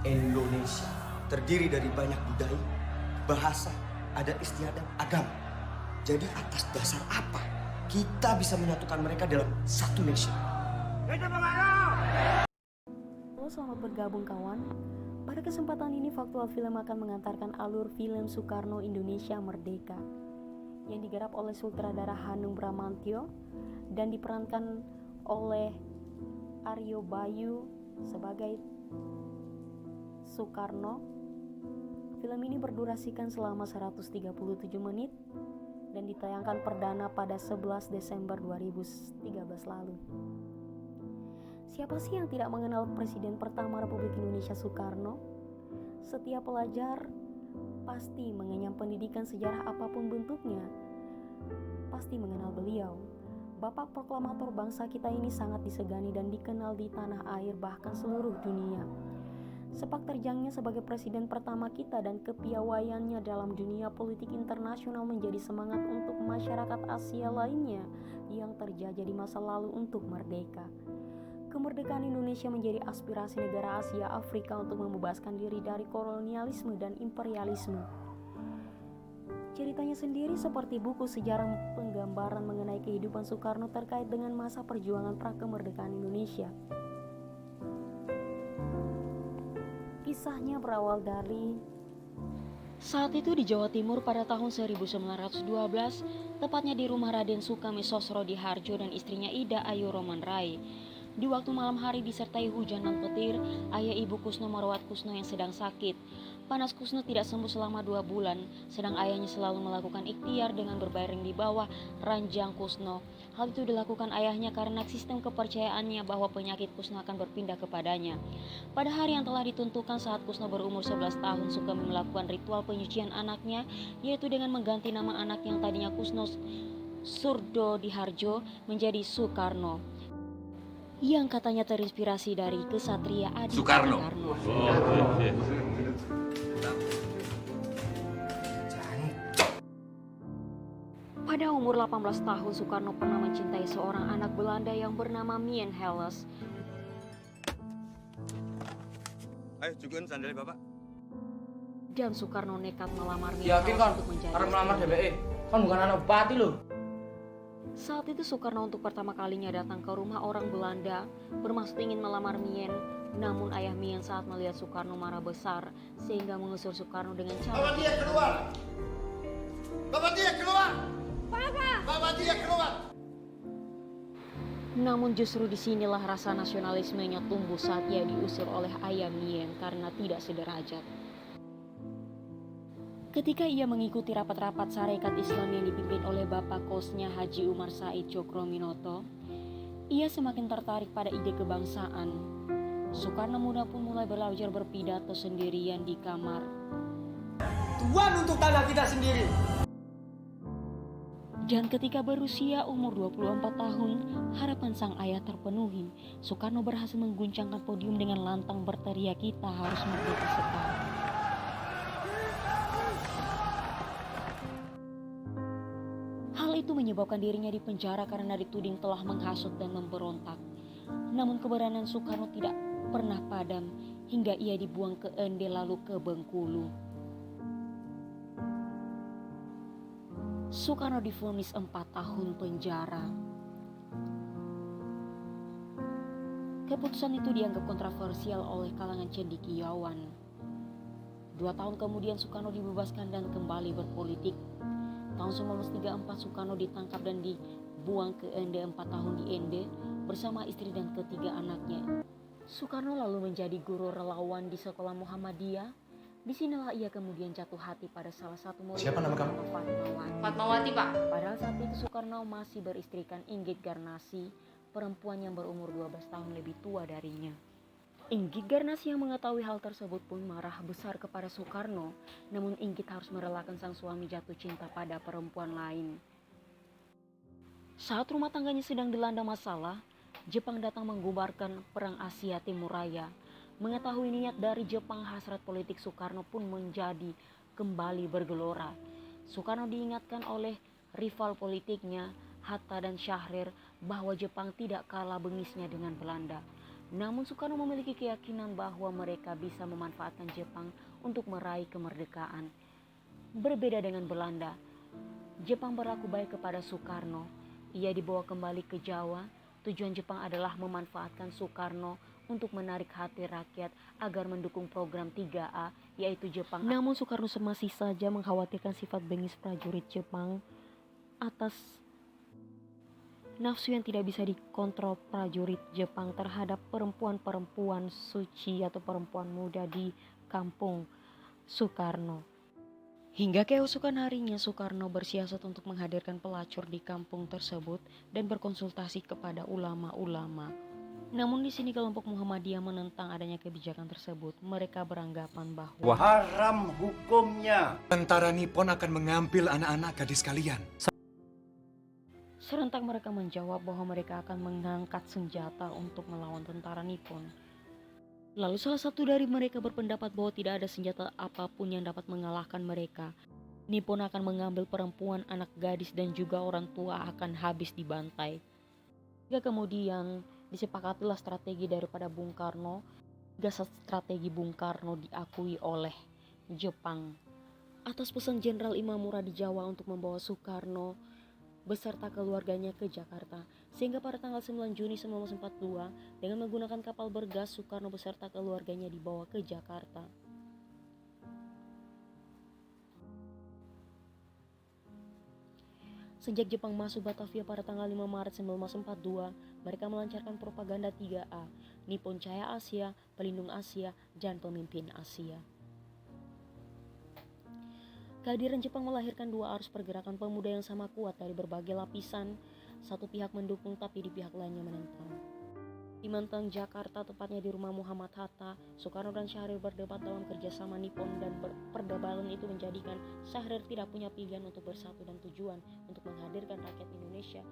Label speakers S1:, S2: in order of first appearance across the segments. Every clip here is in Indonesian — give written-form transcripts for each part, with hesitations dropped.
S1: Indonesia terdiri dari banyak budaya, bahasa, adat istiadat, agama. Jadi atas dasar apa kita bisa menyatukan mereka dalam satu nation?
S2: Halo, selamat bergabung kawan. Pada kesempatan ini Faktual Film akan mengantarkan alur film Soekarno Indonesia Merdeka yang digarap oleh sutradara Hanung Bramantyo dan diperankan oleh Aryo Bayu sebagai Soekarno. Film ini berdurasikan selama 137 menit dan ditayangkan perdana pada 11 Desember 2013 lalu. Siapa sih yang tidak mengenal Presiden pertama Republik Indonesia Soekarno? Setiap pelajar pasti mengenyam pendidikan sejarah apapun bentuknya, pasti mengenal beliau. Bapak proklamator bangsa kita ini sangat disegani dan dikenal di tanah air bahkan seluruh dunia. Sepak terjangnya sebagai presiden pertama kita dan kepiawaiannya dalam dunia politik internasional menjadi semangat untuk masyarakat Asia lainnya yang terjajah di masa lalu untuk merdeka. Kemerdekaan Indonesia menjadi aspirasi negara Asia Afrika untuk membebaskan diri dari kolonialisme dan imperialisme. Ceritanya sendiri seperti buku sejarah penggambaran mengenai kehidupan Soekarno terkait dengan masa perjuangan prakemerdekaan Indonesia. Kisahnya berawal dari saat itu di Jawa Timur pada tahun 1912, tepatnya di rumah Raden Sukami Sosro di Harjo dan istrinya Ida Ayu Roman Rai. Di waktu malam hari disertai hujan dan petir, ayah ibu Kusno merawat Kusno yang sedang sakit. Panas Kusno tidak sembuh selama 2 bulan, sedang ayahnya selalu melakukan ikhtiar dengan berbaring di bawah ranjang Kusno. Hal itu dilakukan ayahnya karena sistem kepercayaannya bahwa penyakit Kusno akan berpindah kepadanya. Pada hari yang telah ditentukan saat Kusno berumur 11 tahun, Sukami melakukan ritual penyucian anaknya, yaitu dengan mengganti nama anak yang tadinya Kusno Surdo di Harjo menjadi Soekarno, yang katanya terinspirasi dari kesatria Adi Soekarno. Pada umur 18 tahun, Soekarno pernah mencintai seorang anak Belanda yang bernama Mien Helles.
S3: Ayo, cukuin sandalnya Bapak.
S2: Dan Soekarno nekat melamar Mien
S4: Yakin
S2: Helles
S4: kan?
S2: untuk menjadi
S4: Karena melamar
S2: istrinya.
S4: DBE. Kan bukan anak bupati loh.
S2: Saat itu Soekarno untuk pertama kalinya datang ke rumah orang Belanda bermaksud ingin melamar Mien. Namun ayah Mien saat melihat Soekarno marah besar sehingga mengusir Soekarno dengan cara
S5: Bawa dia keluar! Bawa dia keluar! Bawa dia keluar!
S2: Namun justru disinilah rasa nasionalismenya tumbuh saat ia diusir oleh ayah Mien karena tidak sederajat. Ketika ia mengikuti rapat-rapat Sarekat Islam yang dipimpin oleh bapak kosnya Haji Umar Said Cokroaminoto, ia semakin tertarik pada ide kebangsaan. Soekarno muda pun mulai belajar berpidato sendirian di kamar.
S1: Tuan untuk tanah kita sendiri.
S2: Dan ketika berusia umur 24 tahun, harapan sang ayah terpenuhi. Soekarno berhasil mengguncangkan podium dengan lantang berteriak, "Kita harus merdeka sekarang." Hal itu menyebabkan dirinya dipenjara karena dituding telah menghasut dan memberontak. Namun keberanian Soekarno tidak pernah padam hingga ia dibuang ke Ende lalu ke Bengkulu. Soekarno divonis 4 tahun penjara. Keputusan itu dianggap kontroversial oleh kalangan cendekiawan. 2 tahun kemudian Soekarno dibebaskan dan kembali berpolitik. Tahun 1934 Soekarno ditangkap dan dibuang ke Ende 4 tahun di Ende bersama istri dan ketiga anaknya. Soekarno lalu menjadi guru relawan di sekolah Muhammadiyah. Disinilah ia kemudian jatuh hati pada salah satu murid.
S1: Siapa nama kamu?
S6: Fatmawati, Pak.
S2: Padahal saat itu Soekarno masih beristrikan Inggit Garnasi, perempuan yang berumur 12 tahun lebih tua darinya. Inggit Garnasi yang mengetahui hal tersebut pun marah besar kepada Soekarno, namun Inggit harus merelakan sang suami jatuh cinta pada perempuan lain. Saat rumah tangganya sedang dilanda masalah, Jepang datang menggubarkan Perang Asia Timur Raya. Mengetahui niat dari Jepang, hasrat politik Soekarno pun menjadi kembali bergelora. Soekarno diingatkan oleh rival politiknya, Hatta dan Syahrir, bahwa Jepang tidak kalah bengisnya dengan Belanda. Namun Soekarno memiliki keyakinan bahwa mereka bisa memanfaatkan Jepang untuk meraih kemerdekaan. Berbeda dengan Belanda, Jepang berlaku baik kepada Soekarno. Ia dibawa kembali ke Jawa. Tujuan Jepang adalah memanfaatkan Soekarno untuk menarik hati rakyat agar mendukung program 3A, yaitu Jepang. Namun Soekarno masih saja mengkhawatirkan sifat bengis prajurit Jepang atas nafsu yang tidak bisa dikontrol prajurit Jepang terhadap perempuan-perempuan suci atau perempuan muda di kampung Soekarno. Hingga keesokan harinya Soekarno bersiasat untuk menghadirkan pelacur di kampung tersebut dan berkonsultasi kepada ulama-ulama. Namun di sini kelompok Muhammadiyah menentang adanya kebijakan tersebut. Mereka beranggapan bahwa
S5: Haram hukumnya.
S7: Tentara Nippon akan mengambil anak-anak gadis kalian.
S2: serentak mereka menjawab bahwa mereka akan mengangkat senjata untuk melawan tentara Nippon. Lalu salah satu dari mereka berpendapat bahwa tidak ada senjata apapun yang dapat mengalahkan mereka. Nippon akan mengambil perempuan, anak gadis, dan juga orang tua akan habis dibantai. Hingga kemudian disepakatilah strategi daripada Bung Karno. Strategi Bung Karno diakui oleh Jepang. Atas pesan Jenderal Imamura di Jawa untuk membawa Soekarno beserta keluarganya ke Jakarta, sehingga pada tanggal 9 Juni 1942 dengan menggunakan kapal bergas Soekarno beserta keluarganya dibawa ke Jakarta. Sejak Jepang masuk Batavia pada tanggal 5 Maret 1942, mereka melancarkan propaganda 3A, Nippon Cahaya Asia, Pelindung Asia, dan Pemimpin Asia. Kehadiran Jepang melahirkan dua arus pergerakan pemuda yang sama kuat dari berbagai lapisan. Satu pihak mendukung tapi di pihak lainnya menentang. Di Menteng, Jakarta, tepatnya di rumah Muhammad Hatta, Soekarno dan Syahrir berdebat dalam kerjasama Nippon dan perdebatan itu menjadikan Syahrir tidak punya pilihan untuk bersatu dan tujuan untuk menghadirkan rakyat Indonesia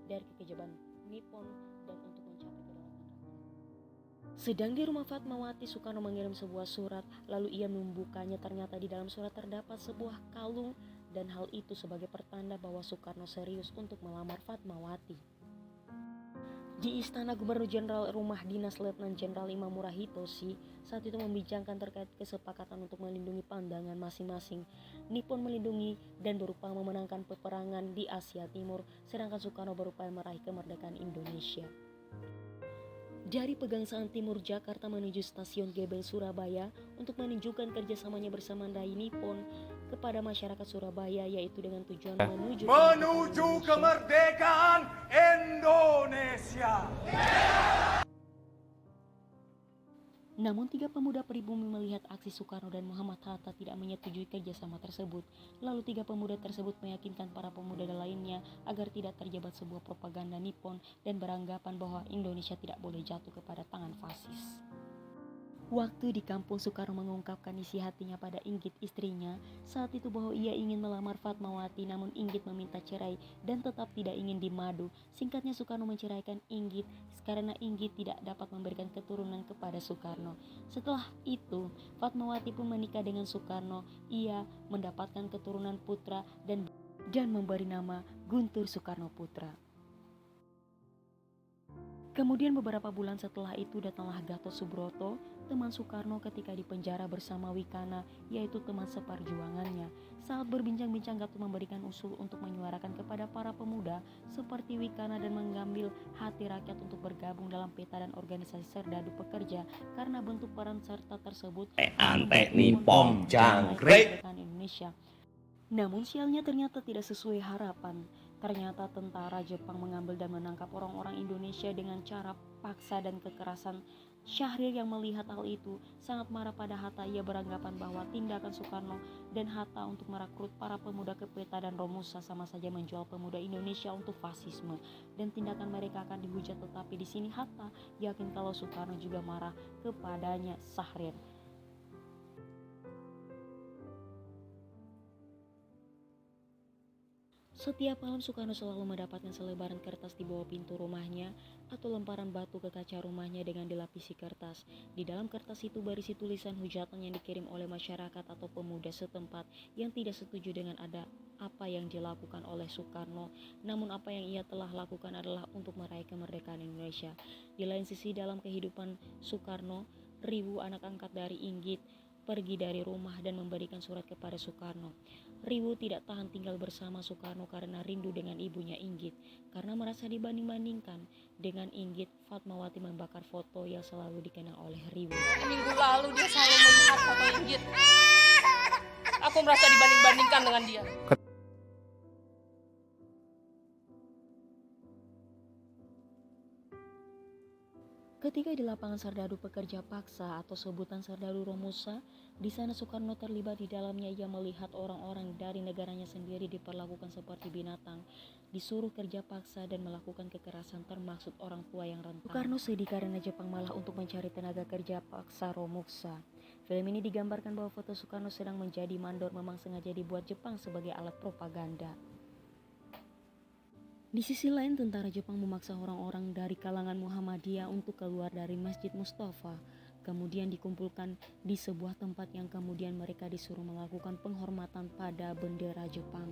S2: dari kekejaman Nippon dan untuk mencapai kedaulatan rakyat. Sedang di rumah Fatmawati, Soekarno mengirim sebuah surat, lalu ia membukanya. Ternyata di dalam surat terdapat sebuah kalung dan hal itu sebagai pertanda bahwa Soekarno serius untuk melamar Fatmawati. Di Istana Gubernur Jenderal Rumah Dinas Letnan Jenderal Imamura Hitoshi saat itu membincangkan terkait kesepakatan untuk melindungi pandangan masing-masing. Nippon melindungi dan berupaya memenangkan peperangan di Asia Timur, sedangkan Soekarno berupaya meraih kemerdekaan Indonesia. Dari Pegangsaan Timur Jakarta menuju Stasiun Gebel Surabaya untuk menunjukkan kerjasamanya bersama Dai Nippon kepada masyarakat Surabaya, yaitu dengan tujuan menuju
S7: kemerdekaan Indonesia.
S2: Namun tiga pemuda pribumi melihat aksi Soekarno dan Muhammad Hatta tidak menyetujui kerjasama tersebut. Lalu tiga pemuda tersebut meyakinkan para pemuda lainnya agar tidak terjebak sebuah propaganda Nippon dan beranggapan bahwa Indonesia tidak boleh jatuh kepada tangan fasis. Waktu di kampung, Soekarno mengungkapkan isi hatinya pada Inggit istrinya saat itu bahwa ia ingin melamar Fatmawati, namun Inggit meminta cerai dan tetap tidak ingin dimadu. Singkatnya, Soekarno menceraikan Inggit karena Inggit tidak dapat memberikan keturunan kepada Soekarno. Setelah itu, Fatmawati pun menikah dengan Soekarno. Ia mendapatkan keturunan putra dan memberi nama Guntur Soekarno Putra. Kemudian beberapa bulan setelah itu datanglah Gatot Subroto, teman Soekarno ketika di penjara bersama Wikana, yaitu teman seperjuangannya. Saat berbincang-bincang, Gatot memberikan usul untuk menyuarakan kepada para pemuda seperti Wikana dan mengambil hati rakyat untuk bergabung dalam peta dan organisasi Serdadu Pekerja karena bentuk peran serta tersebut
S5: Antek Nippon jangkrik
S2: Indonesia. Namun sialnya ternyata tidak sesuai harapan. Ternyata tentara Jepang mengambil dan menangkap orang-orang Indonesia dengan cara paksa dan kekerasan. Syahrir yang melihat hal itu sangat marah pada Hatta. Ia beranggapan bahwa tindakan Soekarno dan Hatta untuk merekrut para pemuda ke peta dan Romusa sama saja menjual pemuda Indonesia untuk fasisme dan tindakan mereka akan dihujat. Tetapi di sini Hatta yakin kalau Soekarno juga marah kepadanya Syahrir. Setiap malam Soekarno selalu mendapatkan selebaran kertas di bawah pintu rumahnya atau lemparan batu ke kaca rumahnya dengan dilapisi kertas. Di dalam kertas itu berisi tulisan hujatan yang dikirim oleh masyarakat atau pemuda setempat yang tidak setuju dengan apa yang dilakukan oleh Soekarno. Namun apa yang ia telah lakukan adalah untuk meraih kemerdekaan Indonesia. Di lain sisi, dalam kehidupan Soekarno, ribu anak angkat dari Inggit pergi dari rumah dan memberikan surat kepada Soekarno. Riwu tidak tahan tinggal bersama Soekarno karena rindu dengan ibunya Inggit. Karena merasa dibanding-bandingkan dengan Inggit, Fatmawati membakar foto yang selalu dikenang oleh Riwu.
S6: Minggu lalu dia selalu melihat foto Inggit. Aku merasa dibanding-bandingkan dengan dia.
S2: Ketika di lapangan Serdadu Pekerja Paksa atau sebutan Serdadu Romusa, di sana Soekarno terlibat di dalamnya. Ia melihat orang-orang dari negaranya sendiri diperlakukan seperti binatang, disuruh kerja paksa dan melakukan kekerasan, termasuk orang tua yang rentan. Soekarno sedih karena Jepang malah untuk mencari tenaga kerja paksa Romusa. Film ini digambarkan bahwa foto Soekarno sedang menjadi mandor memang sengaja dibuat Jepang sebagai alat propaganda. Di sisi lain, tentara Jepang memaksa orang-orang dari kalangan Muhammadiyah untuk keluar dari Masjid Mustafa, kemudian dikumpulkan di sebuah tempat yang kemudian mereka disuruh melakukan penghormatan pada bendera Jepang.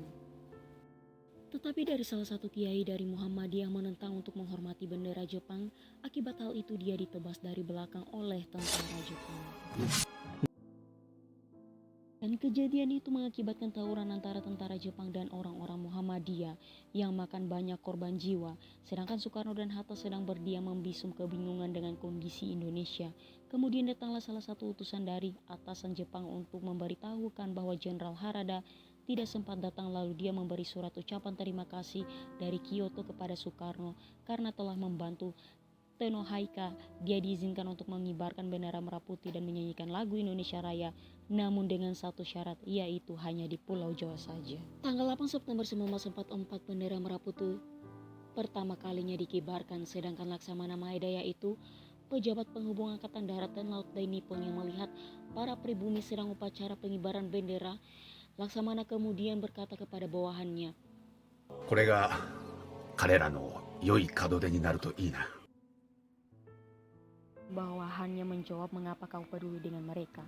S2: Tetapi dari salah satu kiai dari Muhammadiyah menentang untuk menghormati bendera Jepang. Akibat hal itu dia ditebas dari belakang oleh tentara Jepang. Dan kejadian itu mengakibatkan tawuran antara tentara Jepang dan orang-orang Muhammadiyah yang makan banyak korban jiwa. Sedangkan Soekarno dan Hatta sedang berdiam membisum kebingungan dengan kondisi Indonesia. Kemudian datanglah salah satu utusan dari atasan Jepang untuk memberitahukan bahwa Jenderal Harada tidak sempat datang, lalu dia memberi surat ucapan terima kasih dari Kyoto kepada Soekarno karena telah membantu Tenohaika. Dia diizinkan untuk mengibarkan bendera merah putih dan menyanyikan lagu Indonesia Raya, namun dengan satu syarat, yaitu hanya di Pulau Jawa saja. Tanggal 8 September 1944 bendera merah putih pertama kalinya dikibarkan, sedangkan Laksamana Maeda, yaitu pejabat penghubung Angkatan Darat dan Laut Dai Nippon yang melihat para pribumi sedang upacara pengibaran bendera, Laksamana kemudian berkata kepada bawahannya,
S5: これが彼らの良い門出になるといいな。
S2: Bawahannya menjawab, mengapa kau peduli dengan mereka?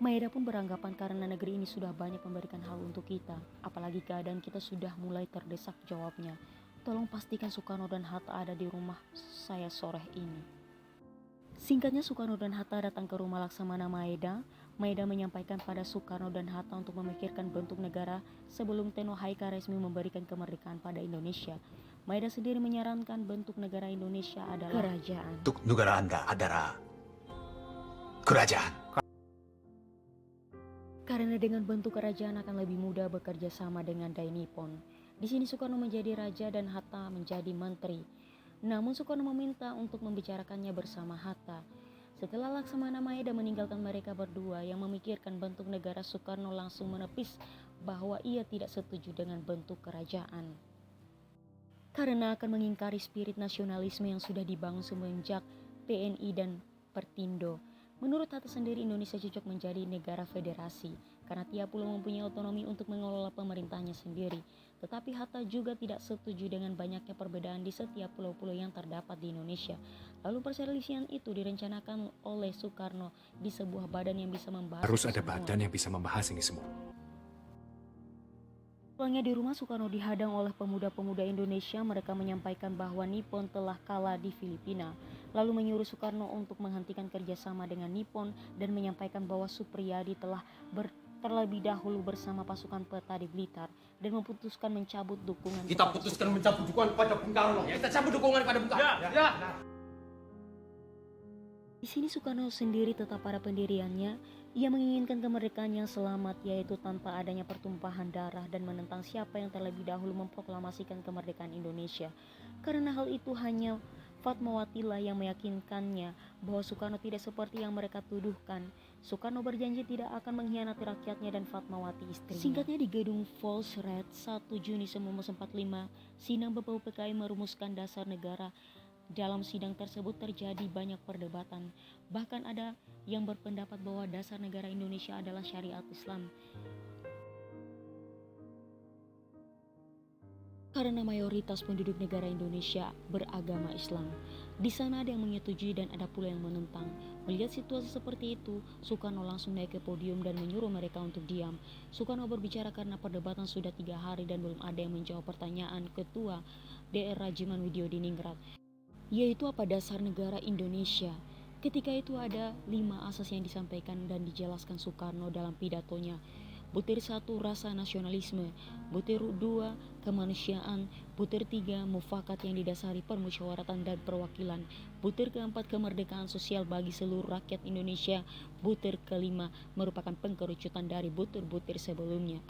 S2: Maeda pun beranggapan karena negeri ini sudah banyak memberikan hal untuk kita, apalagi keadaan kita sudah mulai terdesak. Jawabnya, tolong pastikan Soekarno dan Hatta ada di rumah saya sore ini. Singkatnya, Soekarno dan Hatta datang ke rumah Laksamana Maeda. Maeda menyampaikan pada Soekarno dan Hatta untuk memikirkan bentuk negara sebelum Tenohaika resmi memberikan kemerdekaan pada Indonesia. Maeda sendiri menyarankan bentuk negara Indonesia adalah kerajaan.
S5: Untuk negara Anda adalah kerajaan.
S2: Karena dengan bentuk kerajaan akan lebih mudah bekerja sama dengan Dai Nippon. Di sini Soekarno menjadi raja dan Hatta menjadi menteri. Namun Soekarno meminta untuk membicarakannya bersama Hatta. Setelah Laksamana Maeda meninggalkan mereka berdua yang memikirkan bentuk negara, Soekarno langsung menepis bahwa ia tidak setuju dengan bentuk kerajaan, karena akan mengingkari spirit nasionalisme yang sudah dibangun semenjak PNI dan Pertindo. Menurut Hatta sendiri, Indonesia cocok menjadi negara federasi karena tiap pulau mempunyai otonomi untuk mengelola pemerintahnya sendiri. Tetapi Hatta juga tidak setuju dengan banyaknya perbedaan di setiap pulau-pulau yang terdapat di Indonesia. Lalu perselisihan itu direncanakan oleh Soekarno di sebuah badan yang bisa membahas.
S7: Harus ada badan yang bisa membahas ini semua.
S2: Pulangnya di rumah, Soekarno dihadang oleh pemuda-pemuda Indonesia. Mereka menyampaikan bahwa Nippon telah kalah di Filipina, lalu menyuruh Soekarno untuk menghentikan kerjasama dengan Nippon dan menyampaikan bahwa Supriyadi telah terlebih dahulu bersama pasukan peta di Blitar dan memutuskan mencabut dukungan.
S4: Kita putuskan mencabut dukungan pada Bung Karno. Ya, kita cabut dukungan pada Bung Karno. Ya.
S2: Di sini Soekarno sendiri tetap pada pendiriannya. Ia menginginkan kemerdekaan yang selamat, yaitu tanpa adanya pertumpahan darah, dan menentang siapa yang terlebih dahulu memproklamasikan kemerdekaan Indonesia. Karena hal itu hanya Fatmawati lah yang meyakinkannya bahwa Soekarno tidak seperti yang mereka tuduhkan. Soekarno berjanji tidak akan mengkhianati rakyatnya dan Fatmawati istrinya. Singkatnya, di gedung Volksraad 1 Juni 1945, sidang BPU PKI merumuskan dasar negara. Dalam sidang tersebut terjadi banyak perdebatan. Bahkan ada yang berpendapat bahwa dasar negara Indonesia adalah syariat Islam. Karena mayoritas penduduk negara Indonesia beragama Islam. Di sana ada yang menyetujui dan ada pula yang menentang. Melihat situasi seperti itu, Soekarno langsung naik ke podium dan menyuruh mereka untuk diam. Soekarno berbicara karena perdebatan sudah 3 hari dan belum ada yang menjawab pertanyaan Ketua DR Rajiman Widyodiningrat, yaitu apa dasar negara Indonesia. Ketika itu ada 5 asas yang disampaikan dan dijelaskan Soekarno dalam pidatonya. Butir 1, rasa nasionalisme. Butir 2, kemanusiaan. Butir 3, mufakat yang didasari permusyawaratan dan perwakilan. Butir keempat, kemerdekaan sosial bagi seluruh rakyat Indonesia. Butir kelima merupakan pengkerucutan dari butir-butir sebelumnya,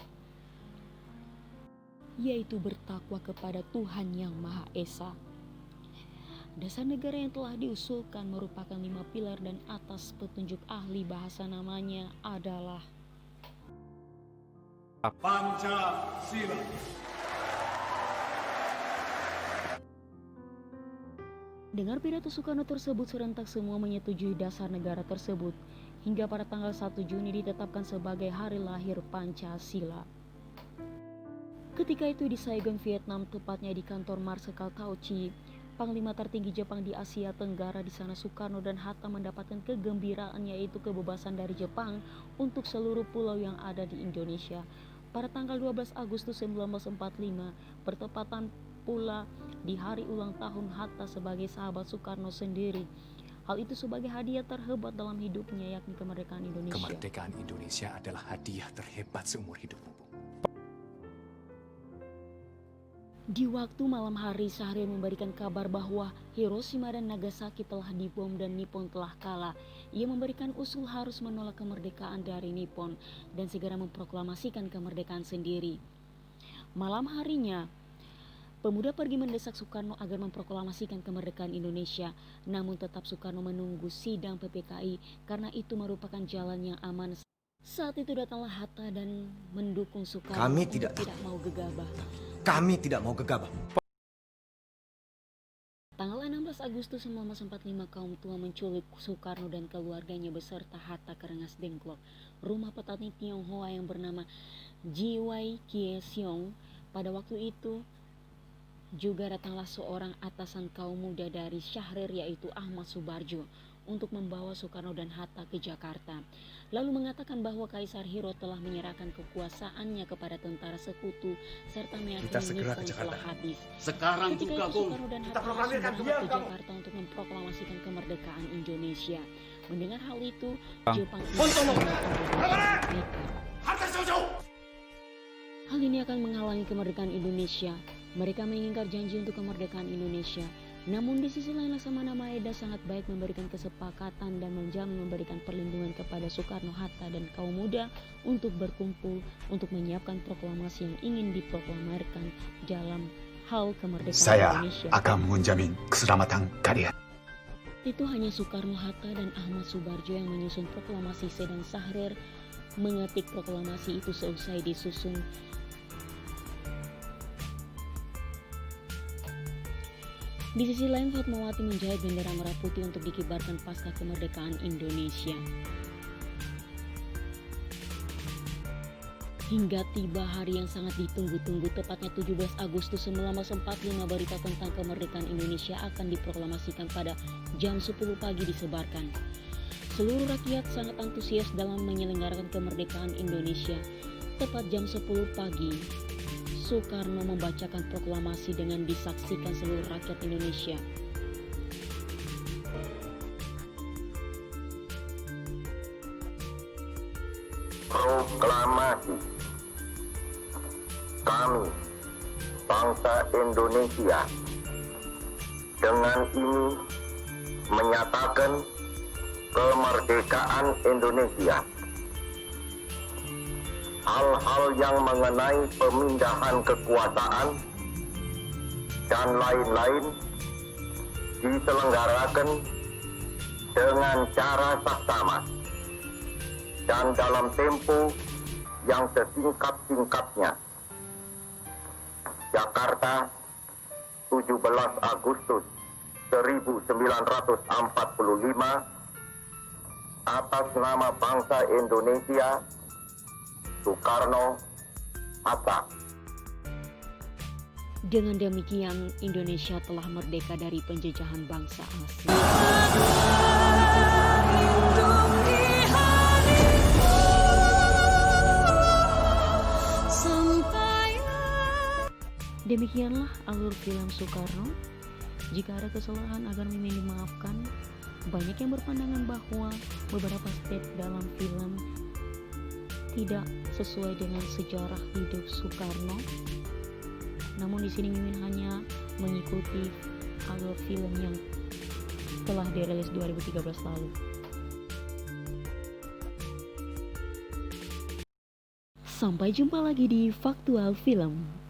S2: yaitu bertakwa kepada Tuhan Yang Maha Esa. Dasar negara yang telah diusulkan merupakan 5 pilar dan atas petunjuk ahli bahasa namanya adalah
S5: Pancasila.
S2: Dengar pidato Soekarno tersebut, serentak semua menyetujui dasar negara tersebut. Hingga pada tanggal 1 Juni ditetapkan sebagai hari lahir Pancasila. Ketika itu di Saigon, Vietnam, tepatnya di kantor Marsekal Tao Chi, Panglima tertinggi Jepang di Asia Tenggara, di sana Soekarno dan Hatta mendapatkan kegembiraan, yaitu kebebasan dari Jepang untuk seluruh pulau yang ada di Indonesia. Pada tanggal 12 Agustus 1945, bertepatan pula di hari ulang tahun Hatta sebagai sahabat Soekarno sendiri. Hal itu sebagai hadiah terhebat dalam hidupnya, yakni kemerdekaan Indonesia.
S7: Kemerdekaan Indonesia adalah hadiah terhebat seumur hidupmu.
S2: Di waktu malam hari, Syahrir memberikan kabar bahwa Hiroshima dan Nagasaki telah dibom dan Nippon telah kalah. Ia memberikan usul harus menolak kemerdekaan dari Nippon dan segera memproklamasikan kemerdekaan sendiri. Malam harinya, pemuda pergi mendesak Soekarno agar memproklamasikan kemerdekaan Indonesia. Namun tetap Soekarno menunggu sidang PPKI karena itu merupakan jalan yang aman. Saat itu datanglah Hatta dan mendukung Soekarno.
S1: Kami tidak
S2: mau gegabah.
S1: Kami tidak mau gegabah.
S2: Tanggal 16 Agustus 1945, kaum tua menculik Soekarno dan keluarganya beserta Hatta ke Rengas Dengklok, rumah petani Tionghoa yang bernama Jiwai Kie Siong. Pada waktu itu juga datanglah seorang atasan kaum muda dari Syahrir, yaitu Ahmad Subarjo, untuk membawa Soekarno dan Hatta ke Jakarta. Lalu mengatakan bahwa Kaisar Hiro telah menyerahkan kekuasaannya kepada tentara sekutu serta meyakini Nippon telah habis.
S5: Sekarang
S2: Ketika
S5: juga,
S2: itu
S5: Bung.
S2: Soekarno dan
S5: Kita
S2: Hatta
S5: proklamirkan
S2: langsung
S5: dia,
S2: berangkat ke
S5: kamu.
S2: Jakarta untuk memproklamasikan kemerdekaan Indonesia. Mendengar hal itu,
S7: Bang.
S2: Jepang
S5: Hontono.
S2: nekat.
S5: Harta Sojo.
S2: Hal ini akan menghalangi kemerdekaan Indonesia. Mereka mengingkar janji untuk kemerdekaan Indonesia. Namun di sisi lain Laksamana Maeda sangat baik memberikan kesepakatan dan menjamin memberikan perlindungan kepada Soekarno, Hatta dan kaum muda untuk berkumpul untuk menyiapkan proklamasi yang ingin diproklamirkan dalam hal kemerdekaan
S8: Saya
S2: Indonesia.
S8: akan menjamin keselamatan kalian.
S2: Itu hanya Soekarno, Hatta dan Ahmad Subarjo yang menyusun proklamasi, sedang Syahrir mengetik proklamasi itu seusai disusun. Di sisi lain, Fatmawati menjahit bendera merah putih untuk dikibarkan pasca kemerdekaan Indonesia. Hingga tiba hari yang sangat ditunggu-tunggu, tepatnya 17 Agustus 1945, berita tentang kemerdekaan Indonesia akan diproklamasikan pada jam 10 pagi disebarkan. Seluruh rakyat sangat antusias dalam menyelenggarakan kemerdekaan Indonesia. Tepat jam 10 pagi, Soekarno membacakan proklamasi dengan disaksikan seluruh rakyat Indonesia.
S9: Proklamasi. Kami, bangsa Indonesia, dengan ini menyatakan kemerdekaan Indonesia. Hal-hal yang mengenai pemindahan kekuasaan dan lain-lain diselenggarakan dengan cara saksama dan dalam tempo yang sesingkat-singkatnya. Jakarta, 17 Agustus 1945, atas nama bangsa Indonesia, Soekarno, Hatta.
S2: Dengan demikian, Indonesia telah merdeka dari penjajahan bangsa asing. Demikianlah alur film Soekarno. Jika ada kesalahan agar Mimin dimaafkan. Banyak yang berpandangan bahwa beberapa step dalam film tidak sesuai dengan sejarah hidup Soekarno. Namun di sini Mimin hanya mengikuti alur film yang telah dirilis 2013 lalu. Sampai jumpa lagi di Faktual Film.